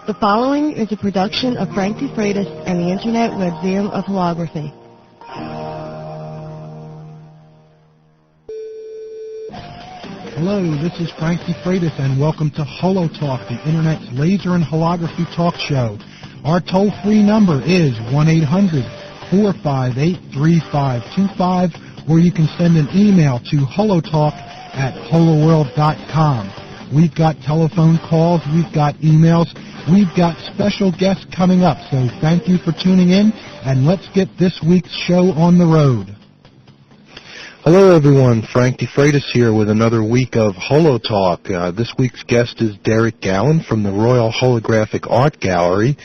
The following is a production of Frank DeFreitas and the Internet Museum of Holography. Hello, this is Frank DeFreitas, and welcome to HoloTalk, the Internet's laser and holography talk show. Our toll-free number is 1-800-458-3525, or you can send an email to holotalk@holoworld.com. We've got telephone calls, we've got emails, we've got special guests coming up, so thank you for tuning in, and let's get this week's show on the road. Hello everyone, Frank DeFreitas here with another week of HoloTalk. This week's guest is Derek Galon from the Royal Holographic Art Gallery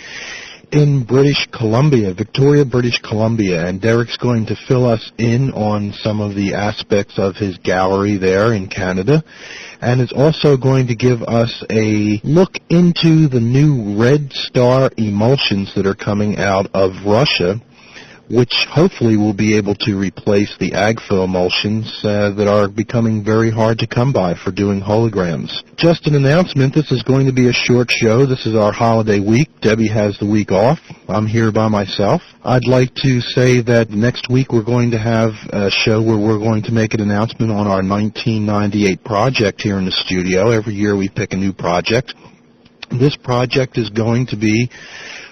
in British Columbia, Victoria, British Columbia, and Derek's going to fill us in on some of the aspects of his gallery there in Canada, and is also going to give us a look into the new Red Star emulsions that are coming out of Russia, which hopefully will be able to replace the Agfa emulsions that are becoming very hard to come by for doing holograms. Just an announcement, this is going to be a short show. This is our holiday week. Debbie has the week off. I'm here by myself. I'd like to say that next week we're going to have a show where we're going to make an announcement on our 1998 project here in the studio. Every year we pick a new project. This project is going to be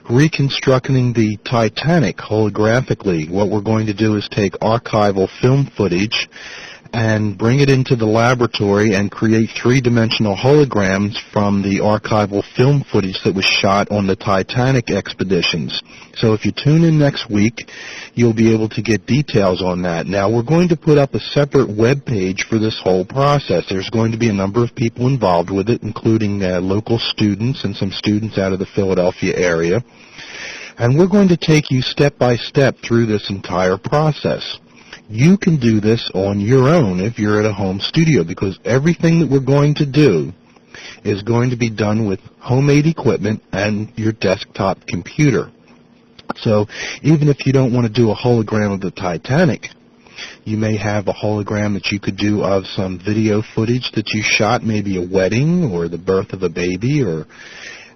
reconstructing the Titanic holographically. What we're going to do is take archival film footage and bring it into the laboratory and create three-dimensional holograms from the archival film footage that was shot on the Titanic expeditions. So if you tune in next week, you'll be able to get details on that. Now, we're going to put up a separate web page for this whole process. There's going to be a number of people involved with it, including local students and some students out of the Philadelphia area. And we're going to take you step by step through this entire process. You can do this on your own if you're at a home studio, because everything that we're going to do is going to be done with homemade equipment and your desktop computer. So even if you don't want to do a hologram of the Titanic, you may have a hologram that you could do of some video footage that you shot, maybe a wedding or the birth of a baby or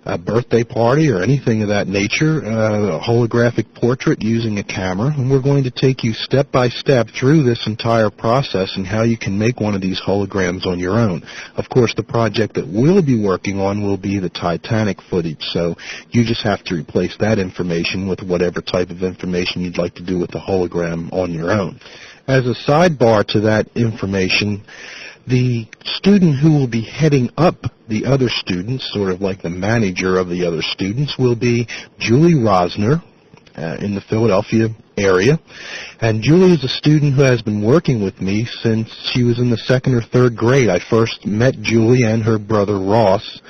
a birthday party or anything of that nature, a holographic portrait using a camera, and we're going to take you step by step through this entire process and how you can make one of these holograms on your own. Of course, the project that we'll be working on will be the Titanic footage, so you just have to replace that information with whatever type of information you'd like to do with the hologram on your own. As a sidebar to that information, the student who will be heading up the other students, sort of like the manager of the other students, will be Julie Rosner in the Philadelphia area. And Julie is a student who has been working with me since she was in the second or third grade. I first met Julie and her brother Ross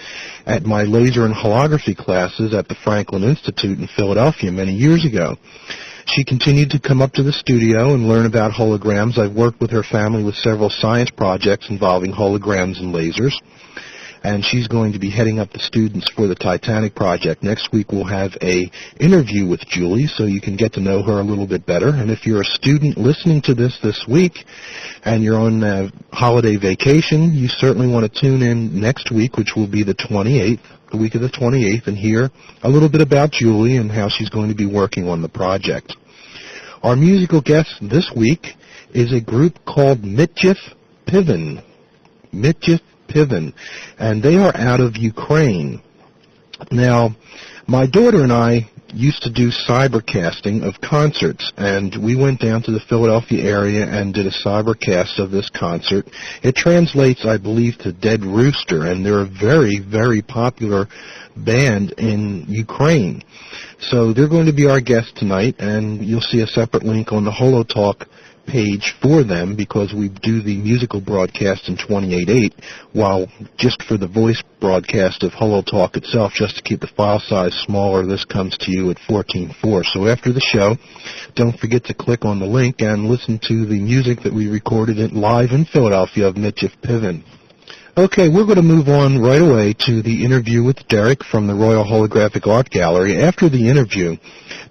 at my laser and holography classes at the Franklin Institute in Philadelphia many years ago. She continued to come up to the studio and learn about holograms. I've worked with her family with several science projects involving holograms and lasers, and she's going to be heading up the students for the Titanic project. Next week we'll have a interview with Julie so you can get to know her a little bit better. And if you're a student listening to this week and you're on holiday vacation, you certainly want to tune in next week, which will be the 28th. The week of the 28th, and hear a little bit about Julie and how she's going to be working on the project. Our musical guest this week is a group called Mitchiv Piven. Mitchiv Piven, and they are out of Ukraine. Now, my daughter and I used to do cybercasting of concerts, and we went down to the Philadelphia area and did a cybercast of this concert. It translates, I believe, to Dead Rooster, and they're a very, very popular band in Ukraine. So they're going to be our guest tonight, and you'll see a separate link on the HoloTalk page for them, because we do the musical broadcast in 28.8, while just for the voice broadcast of HoloTalk itself, just to keep the file size smaller, this comes to you at 14.4. So after the show, don't forget to click on the link and listen to the music that we recorded it live in Philadelphia of Mitchiv Piven. Okay, we're going to move on right away to the interview with Derek from the Royal Holographic Art Gallery. After the interview,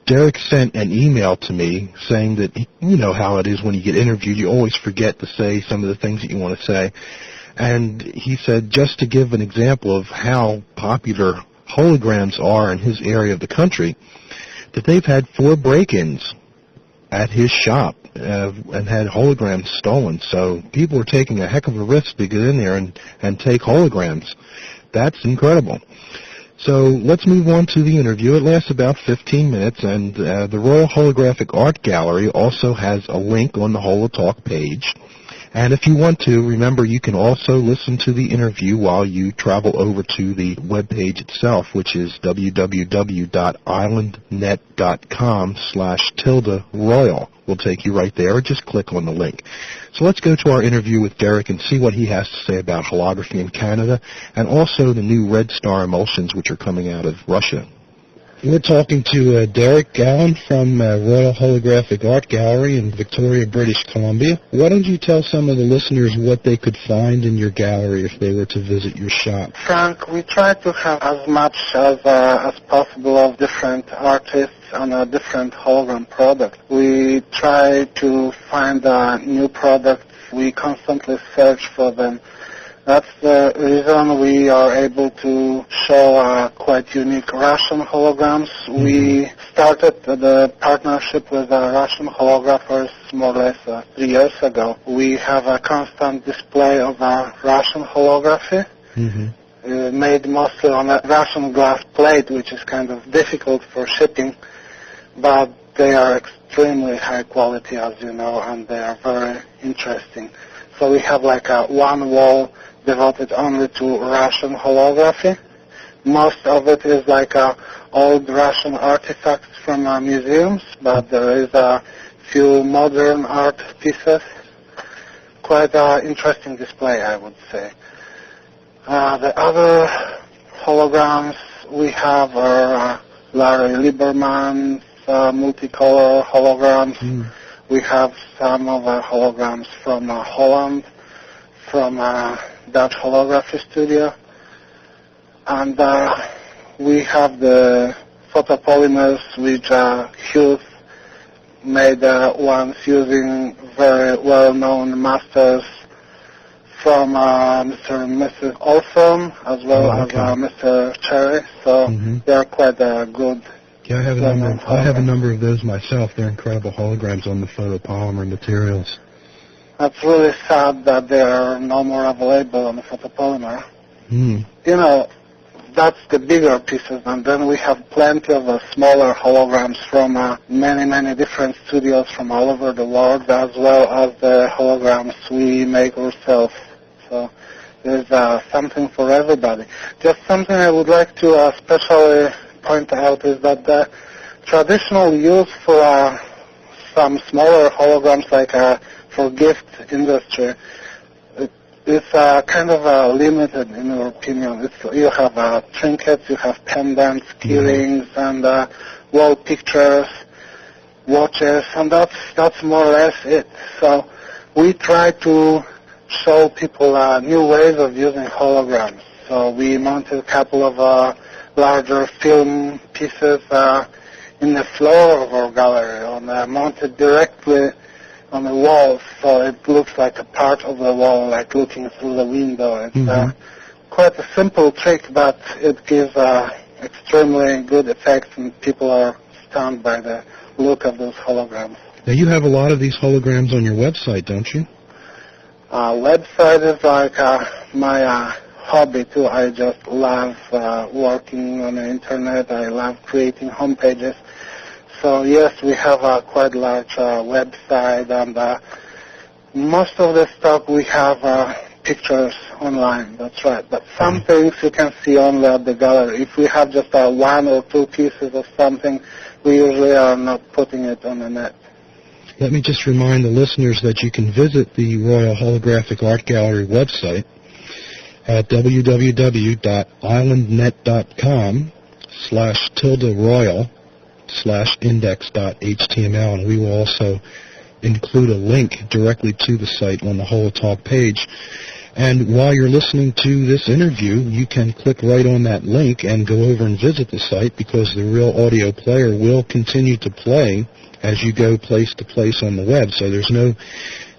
Derek sent an email to me saying that, you know how it is when you get interviewed, you always forget to say some of the things that you want to say. And he said, just to give an example of how popular holograms are in his area of the country, that they've had 4 break-ins at his shop and had holograms stolen. So people are taking a heck of a risk to get in there and take holograms. That's incredible. So let's move on to the interview. It lasts about 15 minutes, and the Royal Holographic Art Gallery also has a link on the HoloTalk page. And if you want to, remember, you can also listen to the interview while you travel over to the webpage itself, which is www.islandnet.com/tilde-royal. We'll take you right there, or just click on the link. So let's go to our interview with Derek and see what he has to say about holography in Canada and also the new Red Star emulsions which are coming out of Russia. We're talking to Derek Galon from Royal Holographic Art Gallery in Victoria, British Columbia. Why don't you tell some of the listeners what they could find in your gallery if they were to visit your shop? Frank, we try to have as much as possible of different artists and different hologram products. We try to find new products. We constantly search for them. That's the reason we are able to show quite unique Russian holograms. Mm-hmm. We started the partnership with Russian holographers more or less 3 years ago. We have a constant display of Russian holography, made mostly on a Russian glass plate, which is kind of difficult for shipping, but they are extremely high quality, as you know, and they are very interesting. So we have like one wall devoted only to Russian holography. Most of it is like old Russian artifacts from museums, but there is a few modern art pieces. Quite an interesting display, I would say. The other holograms we have are Larry Lieberman's multicolor holograms. We have some of the holograms from Holland, from Dutch Holography Studio, and we have the photopolymers which Hughes made once using very well-known masters from Mr. and Mrs. Olson as well as Mr. Cherry, so they are quite good. Yeah, I have a number of those myself. They're incredible holograms on the photopolymer materials. That's really sad that they are no more available on the photopolymer. You know, that's the bigger pieces, and then we have plenty of smaller holograms from many different studios from all over the world, as well as the holograms we make ourselves. So there's something for everybody. Just something I would like to especially point out is that the traditional use for some smaller holograms, like for gift industry, it's kind of limited in your opinion. You have trinkets, you have pendants, keyrings, and wall pictures, watches, and that's more or less it. So we try to show people new ways of using holograms. So we mounted a couple of larger film pieces in the floor of our gallery, mounted directly on the walls, so it looks like a part of the wall, like looking through the window. It's quite a simple trick, but it gives extremely good effects, and people are stunned by the look of those holograms. Now, you have a lot of these holograms on your website, don't you? Website is like my hobby too. I just love working on the internet. I love creating home pages. So yes, we have a quite large website, and most of the stuff we have pictures online. That's right. But some things you can see only at the gallery. If we have just one or two pieces of something, we usually are not putting it on the net. Let me just remind the listeners that you can visit the Royal Holographic Art Gallery website at www.islandnet.com/tilde-royal/index.html, and we will also include a link directly to the site on the HoloTalk page. And while you're listening to this interview, you can click right on that link and go over and visit the site, because the real audio player will continue to play as you go place to place on the web. So there's no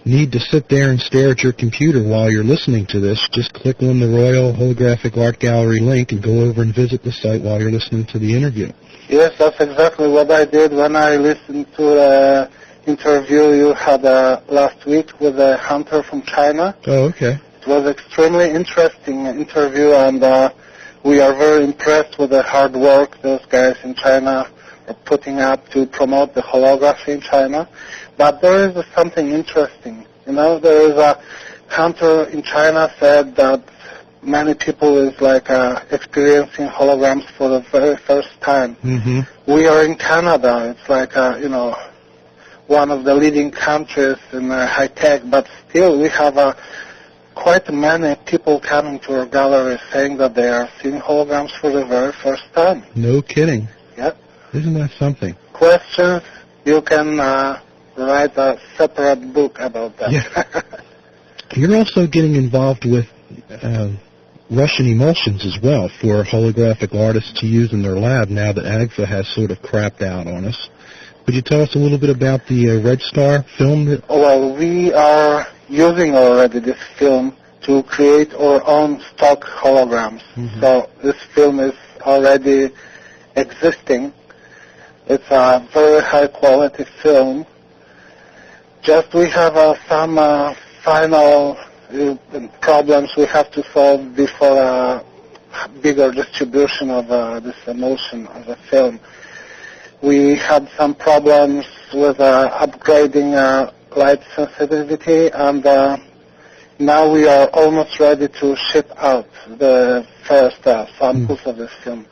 need to sit there and stare at your computer while you're listening to this, just click on the Royal Holographic Art Gallery link and go over and visit the site while you're listening to the interview. Yes, that's exactly what I did when I listened to the interview you had last week with a hunter from China. Oh, okay. It was extremely interesting interview, and we are very impressed with the hard work those guys in China are putting up to promote the holography in China. But there is something interesting. You know, there is a hunter in China said that many people is like experiencing holograms for the very first time. Mm-hmm. We are in Canada. It's like, one of the leading countries in high tech, but still we have quite many people coming to our gallery saying that they are seeing holograms for the very first time. No kidding. Yep. Isn't that something? Questions, you can write a separate book about that. Yeah. You're also getting involved with Russian emulsions as well for holographic artists to use in their lab now that AGFA has sort of crapped out on us. Could you tell us a little bit about the Red Star film? Well, we are using already this film to create our own stock holograms. Mm-hmm. So this film is already existing. It's a very high quality film. Just we have some final problems we have to solve before a bigger distribution of this emulsion of the film. We had some problems with upgrading light sensitivity, and now we are almost ready to ship out the first samples of this film.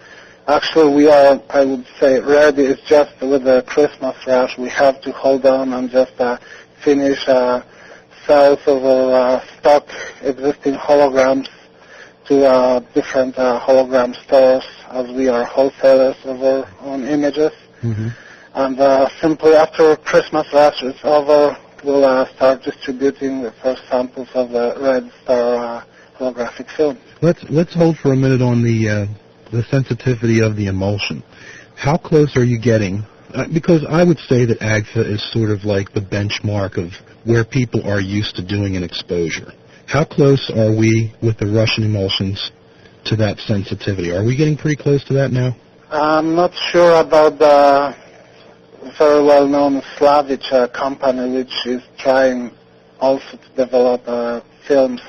Actually, we are, I would say, ready. It's just with the Christmas rush, we have to hold on and just finish sales of our stock existing holograms to different hologram stores, as we are wholesalers of our own images. Mm-hmm. And simply after Christmas rush is over, we'll start distributing the first samples of the Red Star holographic film. Let's hold for a minute on the sensitivity of the emulsion. How close are you getting? Because I would say that AGFA is sort of like the benchmark of where people are used to doing an exposure. How close are we with the Russian emulsions to that sensitivity? Are we getting pretty close to that now? I'm not sure about the very well-known Slavic company which is trying also to develop films.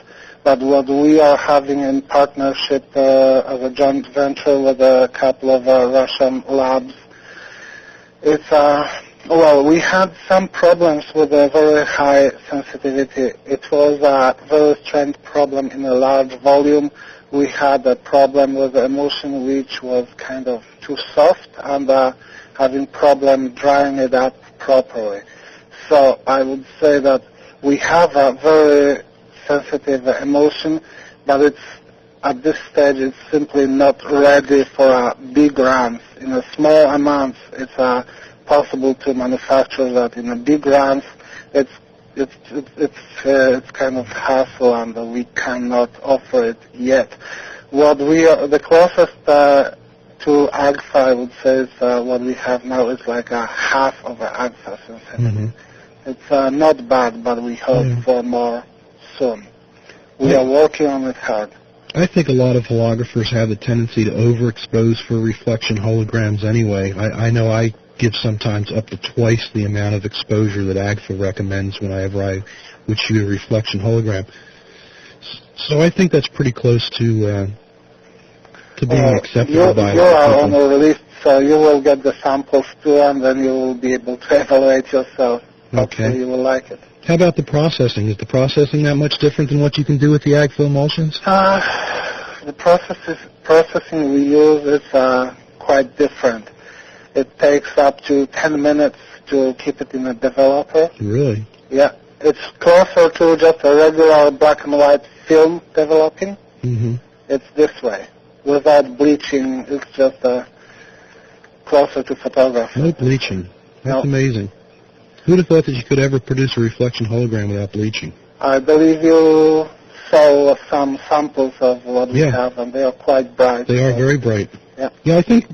But what we are having in partnership as a joint venture with a couple of Russian labs, it's well, we had some problems with a very high sensitivity. It was a very strange problem in a large volume. We had a problem with the emulsion which was kind of too soft and having problem drying it up properly. So I would say that we have a very sensitive emulsion, but it's at this stage it's simply not ready for big runs. In a small amounts, it's possible to manufacture that. In a big runs, it's kind of hassle, and we cannot offer it yet. What we are the closest to AGFA, I would say, is what we have now is like a half of an AGFA sensitivity. Mm-hmm. It's not bad, but we hope for more soon. We are working on it hard. I think a lot of holographers have the tendency to overexpose for reflection holograms anyway. I know I give sometimes up to twice the amount of exposure that AGFA recommends whenever I would shoot a reflection hologram. So I think that's pretty close to being acceptable by you are on a release, so you will get the samples too, and then you will be able to evaluate yourself. Okay. Hopefully you will like it. How about the processing? Is the processing that much different than what you can do with the AGFA emulsions? The processing we use is quite different. It takes up to 10 minutes to keep it in a developer. Really? Yeah. It's closer to just a regular black and white film developing. Mm-hmm. It's this way. Without bleaching, it's just closer to photography. No bleaching. That's amazing. Who would have thought that you could ever produce a reflection hologram without bleaching? I believe you saw some samples of what we have, and they are quite bright. They are very bright. Yeah. Yeah, I think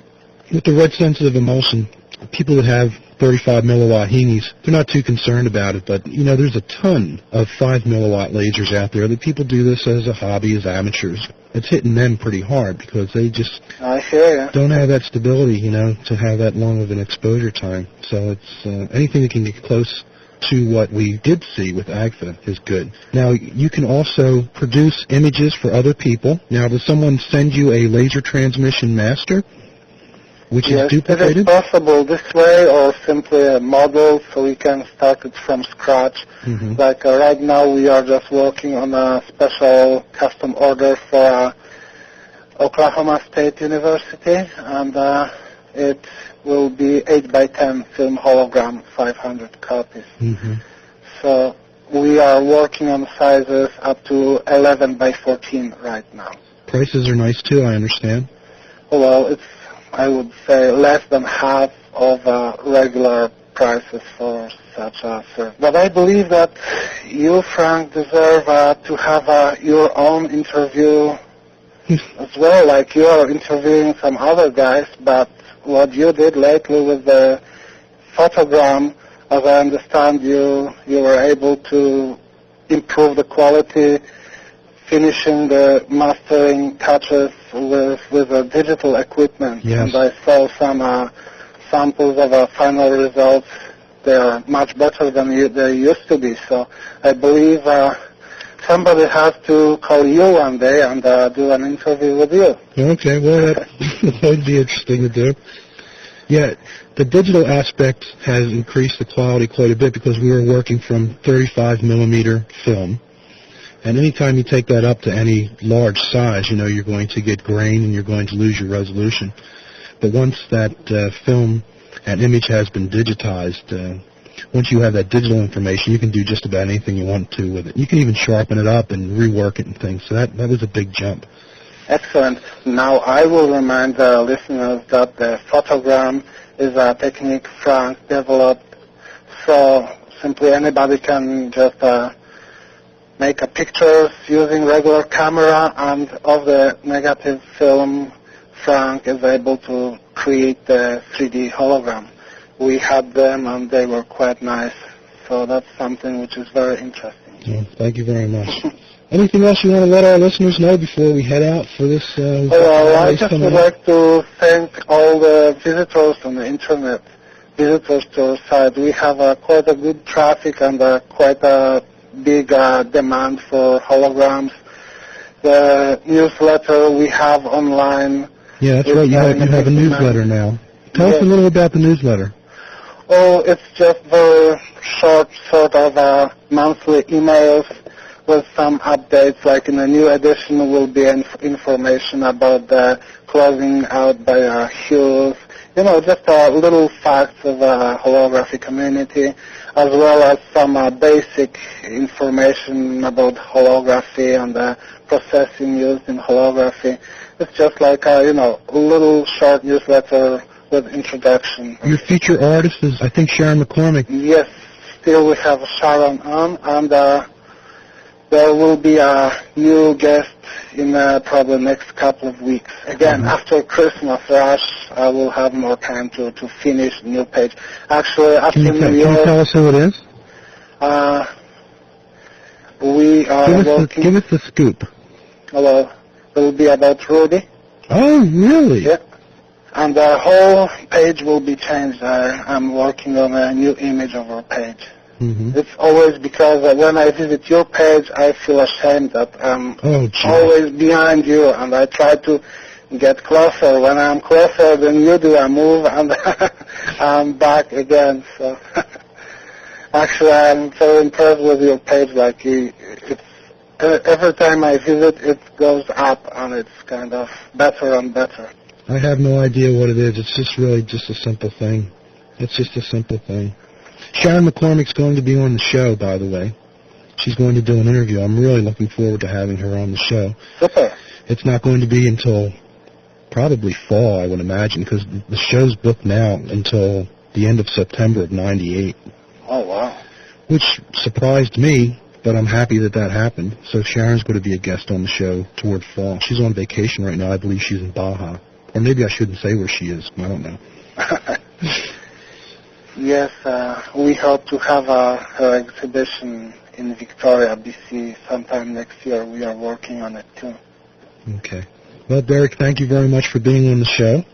with the red sensitive emulsion, people that have 35 milliwatt Heenies, they're not too concerned about it, but, you know, there's a ton of 5 milliwatt lasers out there that people do this as a hobby, as amateurs. It's hitting them pretty hard because they just I hear you. don't have that stability, you know, to have that long of an exposure time. So it's anything that can get close to what we did see with AGFA is good. Now, you can also produce images for other people. Now, does someone send you a laser transmission master, which Yes, is duplicated? it is possible this way, or simply a model so we can start it from scratch. Mm-hmm. Like right now we are just working on a special custom order for Oklahoma State University, and it will be 8 by 10 film hologram, 500 copies. Mm-hmm. So we are working on sizes up to 11 by 14 right now. Prices are nice too, I understand. Well, it's, I would say, less than half of regular prices for such a service. But I believe that you, Frank, deserve to have your own interview as well. Like you are interviewing some other guys, but what you did lately with the photogram, as I understand, you were able to improve the quality, finishing the mastering touches with a digital equipment. Yes. And I saw some samples of final results. They are much better than they used to be. So I believe somebody has to call you one day and do an interview with you. Okay, well, that would be interesting to do. Yeah, the digital aspect has increased the quality quite a bit because we were working from 35 millimeter film. And anytime you take that up to any large size, you know, you're going to get grain and you're going to lose your resolution. But once that film and image has been digitized, once you have that digital information, you can do just about anything you want to with it. You can even sharpen it up and rework it and things. So that was a big jump. Excellent. Now I will remind the listeners that the photogram is a technique Frank developed, so simply anybody can just make a pictures using regular camera, and of the negative film, Frank is able to create the 3D hologram. We had them and they were quite nice, so that's something which is very interesting. Yeah, thank you very much. Anything else you want to let our listeners know before we head out for this? Well, I just would like to thank all the visitors on the internet, visitors to our site. We have quite a good traffic and quite a big demand for holograms. The newsletter we have online. Yeah, that's right. You have a newsletter now. Tell us a little about the newsletter. Oh, it's just very short, sort of monthly emails with some updates. Like in the new edition will be information about the closing out by Hughes. You know, just little facts of the holography community, as well as some basic information about holography and the processing used in holography. It's just like a little short newsletter with introduction. Your feature artist is, I think, Sharon McCormick. Yes, still we have Sharon on, and there will be a new guest in probably next couple of weeks. Again, after Christmas rush, I will have more time to finish the new page. Actually, after New Year... Can you tell us who it is? We are working... Give us the scoop. Well, it will be about Rudy. Oh, really? Yeah. And the whole page will be changed. I'm working on a new image of our page. Mm-hmm. It's always because when I visit your page, I feel ashamed that I'm always behind you, and I try to get closer. When I'm closer than you do, I move, and I'm back again. So actually, I'm so impressed with your page. Like it's every time I visit, it goes up, and it's kind of better and better. I have no idea what it is. It's just really just a simple thing. It's just a simple thing. Sharon McCormick's going to be on the show, by the way. She's going to do an interview. I'm really looking forward to having her on the show. Super. It's not going to be until probably fall, I would imagine, because the show's booked now until the end of September of '98. Oh, wow. Which surprised me, but I'm happy that happened. So Sharon's going to be a guest on the show toward fall. She's on vacation right now. I believe she's in Baja. Or maybe I shouldn't say where she is. I don't know. Yes, we hope to have her exhibition in Victoria, BC sometime next year. We are working on it too. Okay. Well, Derek, thank you very much for being on the show.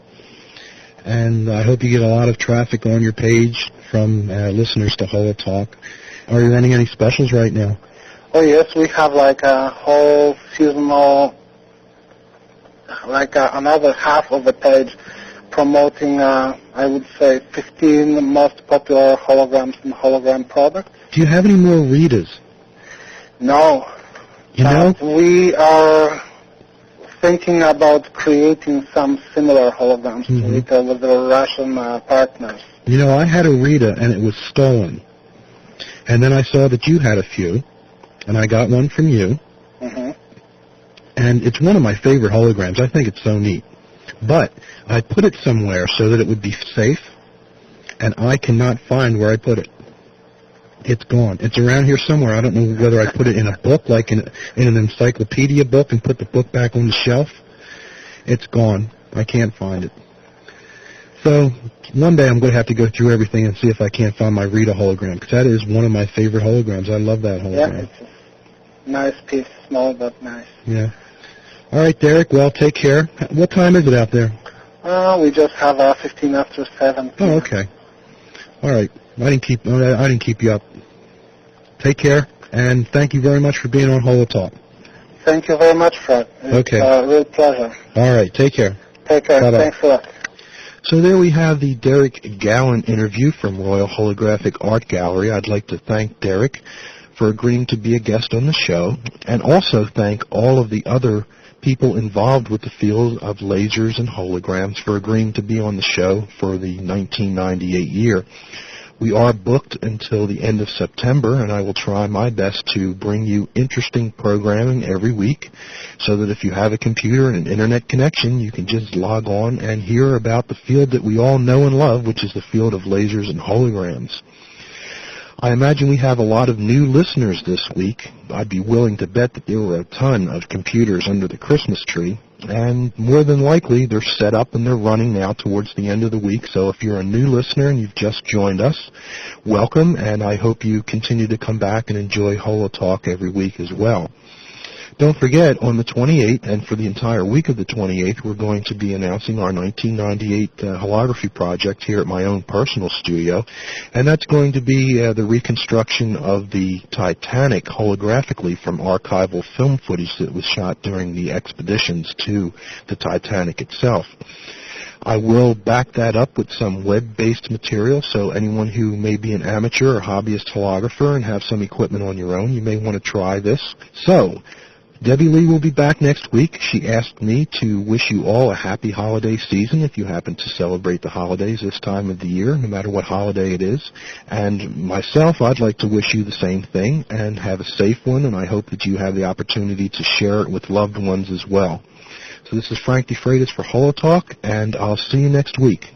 And I hope you get a lot of traffic on your page from listeners to HoloTalk. Are you running any specials right now? Oh yes, we have like a whole seasonal, like another half of the page promoting, I would say, 15 most popular holograms and hologram products. Do you have any more Ritas? No. You know? We are thinking about creating some similar holograms to Rita with our Russian partners. You know, I had a Rita, and it was stolen. And then I saw that you had a few, and I got one from you. And it's one of my favorite holograms. I think it's so neat. But I put it somewhere so that it would be safe, and I cannot find where I put it. It's gone. It's around here somewhere. I don't know whether I put it in a book, like in an encyclopedia book, and put the book back on the shelf. It's gone. I can't find it. So one day I'm going to have to go through everything and see if I can't find my Rita hologram, because that is one of my favorite holograms. I love that hologram. Yeah, it's a nice piece, small but nice. Yeah. All right, Derek. Well, take care. What time is it out there? We just have 15 after 7. Oh, okay. All right. I didn't keep you up. Take care, and thank you very much for being on HoloTalk. Thank you very much, Fred. It's a real pleasure. All right. Take care. Take care. Bye-bye. Thanks a lot. So there we have the Derek Galon interview from Royal Holographic Art Gallery. I'd like to thank Derek for agreeing to be a guest on the show, and also thank all of the other people involved with the field of lasers and holograms for agreeing to be on the show for the 1998 year. We are booked until the end of September, and I will try my best to bring you interesting programming every week so that if you have a computer and an internet connection, you can just log on and hear about the field that we all know and love, which is the field of lasers and holograms. I imagine we have a lot of new listeners this week. I'd be willing to bet that there were a ton of computers under the Christmas tree, and more than likely they're set up and they're running now towards the end of the week. So if you're a new listener and you've just joined us, welcome, and I hope you continue to come back and enjoy HoloTalk every week as well. Don't forget, on the 28th, and for the entire week of the 28th, we're going to be announcing our 1998 holography project here at my own personal studio, and that's going to be the reconstruction of the Titanic holographically from archival film footage that was shot during the expeditions to the Titanic itself. I will back that up with some web-based material, so anyone who may be an amateur or hobbyist holographer and have some equipment on your own, you may want to try this. So, Debbie Lee will be back next week. She asked me to wish you all a happy holiday season if you happen to celebrate the holidays this time of the year, no matter what holiday it is. And myself, I'd like to wish you the same thing and have a safe one, and I hope that you have the opportunity to share it with loved ones as well. So this is Frank DeFreitas for HoloTalk, and I'll see you next week.